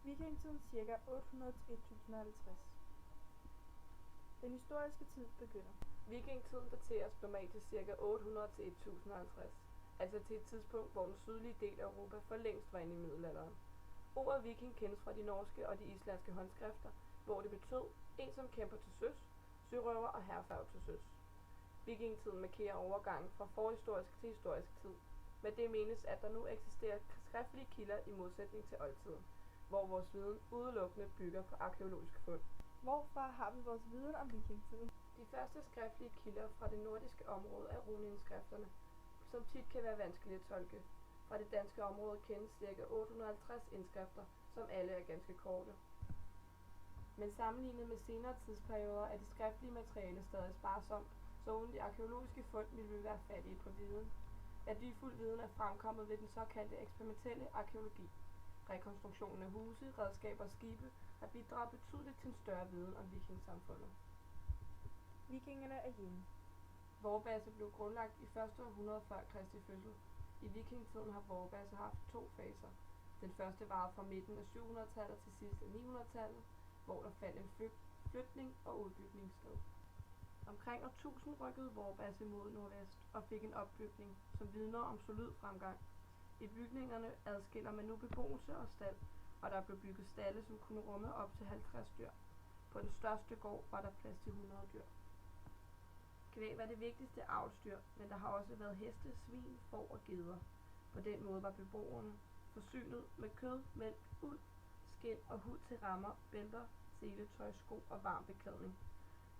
Vikingetiden ca. 800 til 1050. Den historiske tid begynder. Vikingetiden dateres normalt til ca. 800 til 1050, altså til et tidspunkt, hvor den sydlige del af Europa for længst var inde i middelalderen. Ordet viking kendes fra de norske og de islandske håndskrifter, hvor det betød en, som kæmper til søs, sørøver og herrefører til søs. Vikingetiden markerer overgangen fra forhistorisk til historisk tid. Med det menes, at der nu eksisterer skriftlige kilder i modsætning til oldtiden, hvor vores viden udelukkende bygger på arkæologiske fund. Hvorfra har vi vores viden om vikingetiden? De første skriftlige kilder fra det nordiske område er runeindskrifterne, som tit kan være vanskelige at tolke. Fra det danske område kendes ca. 850 indskrifter, som alle er ganske korte. Men sammenlignet med senere tidsperioder er det skriftlige materiale stadig sparsomt, så uden de arkæologiske fund ville vi være fattige på viden. Værdifuld viden er fremkommet ved den såkaldte eksperimentelle arkæologi. Rekonstruktionen af huse, redskaber og skibe har bidraget betydeligt til en større viden om vikingsamfundet. Vikingerne er hjemme. Vorbasse blev grundlagt i første århundrede før Kristi fødsel. I vikingetiden har Vorbasse haft to faser. Den første varede fra midten af 700-tallet til sidst af 900-tallet, hvor der fandt en flytning og udbygning sted. Omkring år 1000 rykkede Vorbasse mod nordvest og fik en opbygning, som vidner om solid fremgang. I bygningerne adskiller man nu beboelse og stald, og der blev bygget stalde, som kunne rumme op til 50 dyr. På den største gård var der plads til 100 dyr. Kvæg var det vigtigste avlsdyr, men der har også været heste, svin, får og geder. På den måde var beboerne forsynet med kød, mælk, uld, skind og hud til rammer, bælter, seletøj, sko og varm beklædning.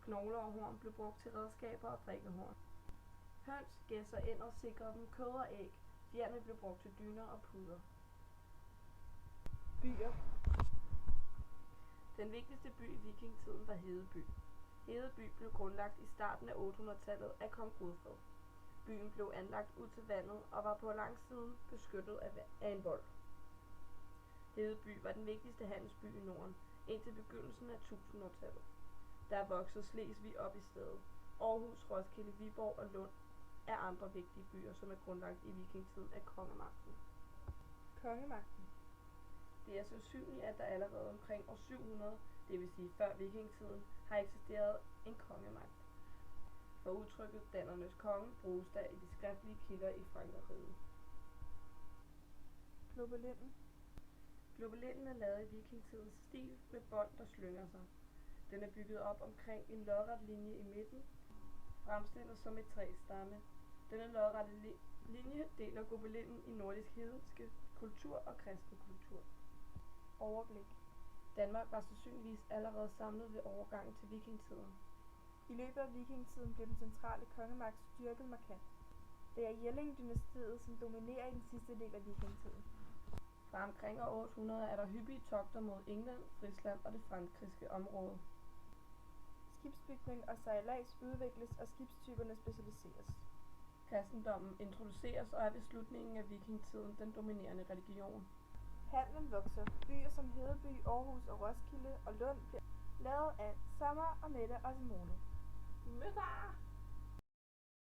Knogler og horn blev brugt til redskaber og drikkehorn. Høns, gæs og ænder sikrede dem kød og æg. Fjerne blev brugt til dyner og puder. Byer. Den vigtigste by i vikingetiden var Hedeby. Hedeby blev grundlagt i starten af 800-tallet af kong Godfred. Byen blev anlagt ud til vandet og var på langsiden beskyttet af en vold. Hedeby var den vigtigste handelsby i Norden indtil begyndelsen af 1000-tallet. Der voksede Slesvig op i stedet. Aarhus, Roskilde, Viborg og Lund er andre vigtige byer, som er grundlagt i vikingetiden af kongemagten. Kongemagten. Det er sandsynligt, at der allerede omkring år 700, det vil sige før vikingetiden, har eksisteret en kongemagt. For udtrykket dannernes konge bruges der i de skriftlige kilder i Frankerriget. Globelinden. Globelinden er lavet i vikingetidens stil med bånd, der slynger sig. Den er bygget op omkring en lodret linje i midten, fremstillet som et træstamme. Denne lodrette linje deler gobelinden i nordisk hedenske kultur og kristen kultur. Overblik. Danmark var sandsynligvis allerede samlet ved overgangen til vikingetiden. I løbet af vikingetiden blev den centrale kongemagt styrket markant. Det er Jelling-dynastiet, som dominerer i den sidste del af vikingetiden. Fra omkring år 800 er der hyppige togter mod England, Frisland og det frankiske område. Skibsbygning og sejlads udvikles, og skibstyperne specialiseres. Kristendommen introduceres og er ved slutningen af vikingetiden den dominerende religion. Handlen vokser. Byer som Hedeby, Aarhus og Roskilde og Lund bliver lavet af Sommer og Mette og Simone. Mødter!